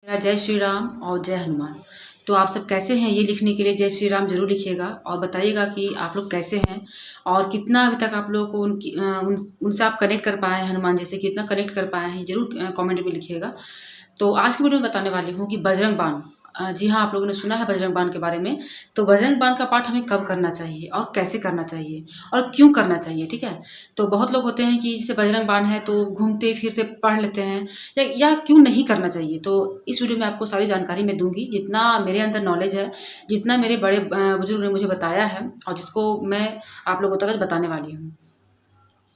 मेरा जय श्री राम और जय हनुमान। तो आप सब कैसे हैं, ये लिखने के लिए जय श्री राम जरूर लिखिएगा और बताइएगा कि आप लोग कैसे हैं और कितना अभी तक आप लोगों को उनसे आप कनेक्ट कर पाए हैं, हनुमान जी से कितना कनेक्ट कर पाए हैं, जरूर कमेंट में लिखिएगा। तो आज की वीडियो में बताने वाली हूँ कि बजरंग बाण। जी हाँ, आप लोगों ने सुना है बजरंग बाण के बारे में। तो बजरंग बाण का पाठ हमें कब करना चाहिए और कैसे करना चाहिए और क्यों करना चाहिए, ठीक है। तो बहुत लोग होते हैं कि जैसे बजरंग बाण है तो घूमते फिरते पढ़ लेते हैं या क्यों नहीं करना चाहिए। तो इस वीडियो में आपको सारी जानकारी मैं दूंगी, जितना मेरे अंदर नॉलेज है, जितना मेरे बड़े बुजुर्ग ने मुझे बताया है और जिसको मैं आप लोगों तक बताने वाली हूँ।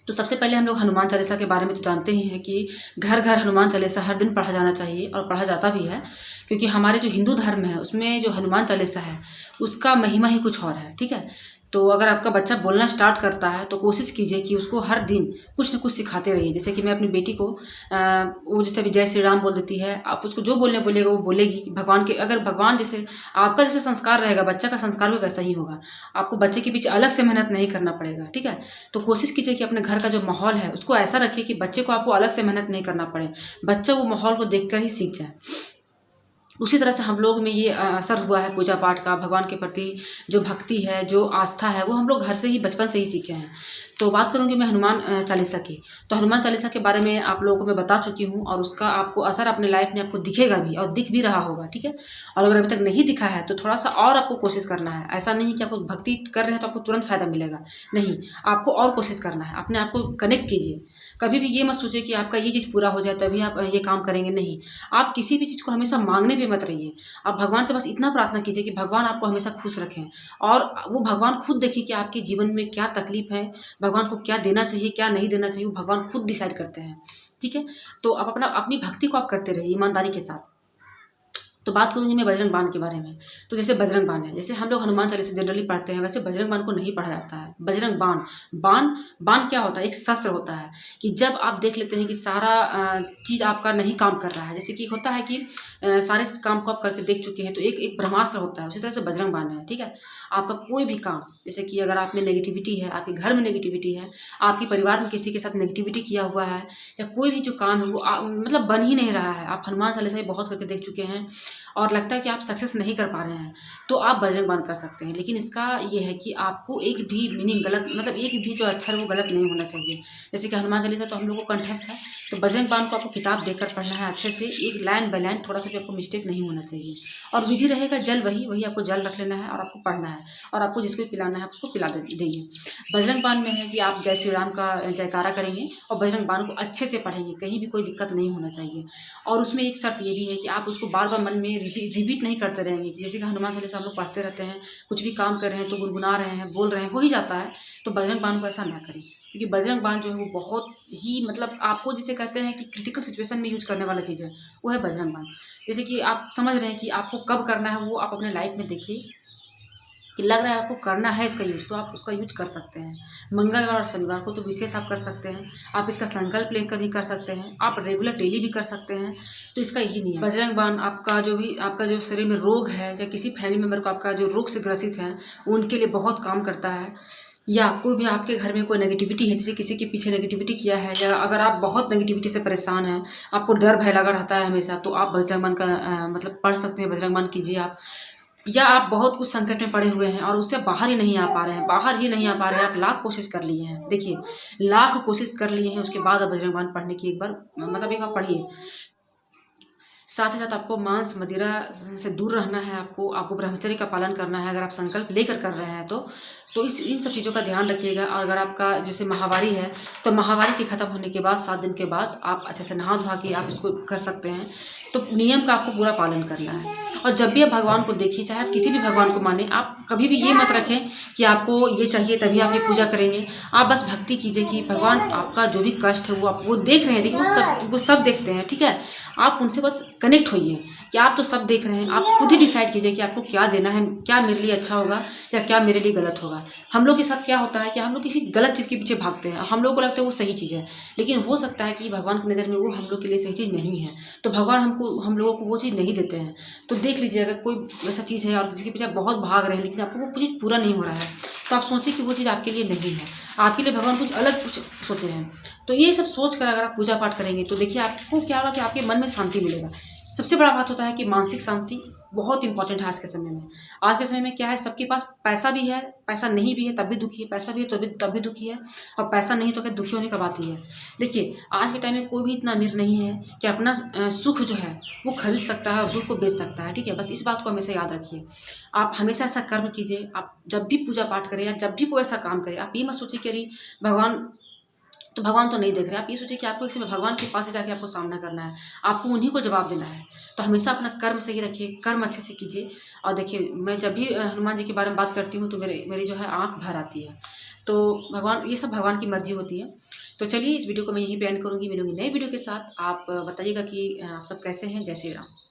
तो सबसे पहले हम लोग हनुमान चालीसा के बारे में तो जानते ही हैं कि घर घर हनुमान चालीसा हर दिन पढ़ा जाना चाहिए और पढ़ा जाता भी है, क्योंकि हमारे जो हिंदू धर्म है उसमें जो हनुमान चालीसा है उसका महिमा ही कुछ और है, ठीक है। तो अगर आपका बच्चा बोलना स्टार्ट करता है तो कोशिश कीजिए कि उसको हर दिन कुछ न कुछ सिखाते रहिए। जैसे कि मैं अपनी बेटी को वो जैसे अभी जय श्री राम बोल देती है, आप उसको जो बोलने बोलेगा वो बोलेगी। भगवान के अगर भगवान जैसे आपका जैसे संस्कार रहेगा बच्चा का संस्कार भी वैसा ही होगा। आपको बच्चे के पीछे अलग से मेहनत नहीं करना पड़ेगा, ठीक है। तो कोशिश कीजिए कि अपने घर का जो माहौल है उसको ऐसा रखिए कि बच्चे को आपको अलग से मेहनत नहीं करना पड़े, बच्चा वो माहौल को देखकर ही सीख जाए। उसी तरह से हम लोग में ये असर हुआ है पूजा पाठ का, भगवान के प्रति जो भक्ति है, जो आस्था है, वो हम लोग घर से ही बचपन से ही सीखे हैं। तो बात करूंगी मैं हनुमान चालीसा की। तो हनुमान चालीसा के बारे में आप लोगों को मैं बता चुकी हूँ और उसका आपको असर अपने लाइफ में आपको दिखेगा भी और दिख भी रहा होगा, ठीक है। और अगर अभी तक नहीं दिखा है तो थोड़ा सा और आपको कोशिश करना है। ऐसा नहीं कि आपको भक्ति कर रहे हैं तो आपको तुरंत फायदा मिलेगा, नहीं, आपको और कोशिश करना है। अपने आप को कनेक्ट कीजिए। कभी भी ये मत सोचिए कि आपका ये चीज़ पूरा हो जाए तभी आप ये काम करेंगे, नहीं। आप किसी भी चीज़ को हमेशा मांगने पे मत रहिए। आप भगवान से बस इतना प्रार्थना कीजिए कि भगवान आपको हमेशा खुश रखें और वो भगवान खुद देखिए कि आपके जीवन में क्या तकलीफ है, भगवान को क्या देना चाहिए क्या नहीं देना चाहिए, वो भगवान खुद डिसाइड करते हैं, ठीक है। तो आप अपनी भक्ति को आप करते रहिए ईमानदारी के साथ। तो बात करूंगी मैं बजरंग बाण के बारे में। तो जैसे बजरंग बाण है, जैसे हम लोग हनुमान चालीसा जनरली पढ़ते हैं, वैसे बजरंग बाण को नहीं पढ़ा जाता है। बजरंग बाण बाण बाण क्या होता है, एक शस्त्र होता है कि जब आप देख लेते हैं कि सारा चीज़ आपका नहीं काम कर रहा है, जैसे कि होता है कि सारे काम को आप करके देख चुके हैं तो एक एक ब्रह्मास्त्र होता है, उसी तरह से बजरंग बाण है, ठीक है। आपका कोई भी काम, जैसे कि अगर आप में नेगेटिविटी है, आपके घर में नेगेटिविटी है, आपके परिवार में किसी के साथ नेगेटिविटी किया हुआ है, या कोई भी जो काम है वो मतलब बन ही नहीं रहा है, आप हनुमान चालीसा ही बहुत करके देख चुके हैं और लगता है कि आप सक्सेस नहीं कर पा रहे हैं, तो आप बजरंग बाण कर सकते हैं। लेकिन इसका ये है कि आपको एक भी मीनिंग गलत, मतलब एक भी जो अक्षर वो गलत नहीं होना चाहिए। जैसे कि हनुमान चालीसा तो हम लोग को कंठस्थ है, तो बजरंग बाण को आपको किताब देखकर पढ़ना है अच्छे से, एक लाइन बाय लाइन, थोड़ा सा भी आपको मिस्टेक नहीं होना चाहिए। और विधि रहेगा जल, वही आपको जल रख लेना है और आपको पढ़ना है और आपको जिसको पिलाना है उसको पिला दीजिए। बजरंग बाण में है कि आप जय श्री राम का जयकारा करेंगे और बजरंग बाण को अच्छे से पढ़ेंगे, कहीं भी कोई दिक्कत नहीं होना चाहिए। और उसमें एक शर्त ये भी है कि आप उसको बार बार मन में रिपीट नहीं करते रहेंगे। जैसे कि हनुमान चालीसा हम लोग पढ़ते रहते हैं, कुछ भी काम कर रहे हैं तो गुनगुना रहे हैं, बोल रहे हैं, हो ही जाता है। तो बजरंग बाण को ऐसा ना करें, क्योंकि बजरंग बाण जो है वो बहुत ही, मतलब आपको जिसे कहते हैं कि क्रिटिकल सिचुएशन में यूज करने वाला चीज़ है, वो है बजरंग बाण। जैसे कि आप समझ रहे हैं कि आपको कब करना है, वो आप अपने लाइफ में देखिए कि लग रहा है आपको करना है इसका यूज़, तो आप उसका यूज कर सकते हैं। मंगलवार और शनिवार को तो विशेष आप कर सकते हैं, आप इसका संकल्प लेकर भी कर सकते हैं, आप रेगुलर डेली भी कर सकते हैं। तो इसका यही नहीं है। बजरंग बाण आपका जो शरीर में रोग है या किसी फैमिली मेम्बर को आपका जो रोग से ग्रसित है उनके लिए बहुत काम करता है। या कोई भी आपके घर में कोई नेगेटिविटी है, जैसे किसी के पीछे नेगेटिविटी किया है, या अगर आप बहुत नेगेटिविटी से परेशान हैं, आपको डर भय लगा रहता है हमेशा, तो आप बजरंग बाण का मतलब पढ़ सकते हैं, बजरंग बाण कीजिए आप। या आप बहुत कुछ संकट में पड़े हुए हैं और उससे बाहर ही नहीं आ पा रहे हैं, आप लाख कोशिश कर लिए हैं, देखिए लाख कोशिश कर लिए हैं, उसके बाद आप बजरंग बाण पढ़ने की एक बार पढ़िए। साथ ही साथ आपको मांस मदिरा से दूर रहना है, आपको ब्रह्मचर्य का पालन करना है। अगर आप संकल्प लेकर कर रहे हैं तो इन सब चीज़ों का ध्यान रखिएगा। और अगर आपका जैसे माहवारी है तो माहवारी के ख़त्म होने के बाद 7 दिन के बाद आप अच्छे से नहा धोवा के आप इसको कर सकते हैं। तो नियम का आपको पूरा पालन करना है। और जब भी आप भगवान को देखिए, चाहे आप किसी भी भगवान को माने, आप कभी भी ये मत रखें कि आपको ये चाहिए तभी आप ये पूजा करेंगे। आप बस भक्ति कीजिए कि भगवान आपका जो भी कष्ट है वो देख रहे हैं, देखिए वो सब देखते हैं, ठीक है। आप उनसे बस कनेक्ट होइए कि आप तो सब देख रहे हैं, आप खुद ही डिसाइड कीजिए कि आपको क्या देना है, क्या मेरे लिए अच्छा होगा या क्या मेरे लिए गलत होगा। हम लोग के साथ क्या होता है कि हम लोग किसी गलत चीज़ के पीछे भागते हैं, हम लोग को लगता है वो सही चीज़ है, लेकिन हो सकता है कि भगवान की नज़र में वो हम लोग के लिए सही चीज़ नहीं है, तो भगवान हम लोगों को वो चीज़ नहीं देते हैं। तो देख लीजिए, अगर कोई वैसा चीज़ है और जिसके पीछे आप बहुत भाग रहे हैं लेकिन आपको वो चीज़ पूरा नहीं हो रहा है, तो आप सोचिए कि वो चीज़ आपके लिए नहीं है, आपके लिए भगवान कुछ अलग कुछ सोचे हैं। तो ये सब सोच कर अगर आप पूजा पाठ करेंगे तो देखिए आपको क्या होगा कि आपके मन में शांति मिलेगा। सबसे बड़ा बात होता है कि मानसिक शांति बहुत इंपॉर्टेंट है आज के समय में। आज के समय में क्या है, सबके पास पैसा भी है, पैसा नहीं भी है तब भी दुखी है, पैसा भी है तब भी दुखी है, और पैसा नहीं तो क्या दुखी होने का बात ही है। देखिए, आज के टाइम में कोई भी इतना अमीर नहीं है कि अपना सुख जो है वो खरीद सकता है और दुःख को बेच सकता है, ठीक है? बस इस बात को हमेशा याद रखिए। आप हमेशा ऐसा कर्म कीजिए, आप जब भी पूजा पाठ करें या जब भी कोई ऐसा काम करें, आप ये मत सोचिए कि अरे भगवान तो नहीं देख रहे। आप ये सोचिए कि आपको एक समय भगवान के पास से जाके आपको सामना करना है, आपको उन्हीं को जवाब देना है। तो हमेशा अपना कर्म सही रखिए, कर्म अच्छे से कीजिए। और देखिए, मैं जब भी हनुमान जी के बारे में बात करती हूँ तो मेरी जो है आँख भर आती है। तो भगवान, ये सब भगवान की मर्जी होती है। तो चलिए, इस वीडियो को मैं यहीं पे एंड करूँगी। मिलूँगी नई वीडियो के साथ। आप बताइएगा कि आप सब कैसे हैं। जय श्री राम।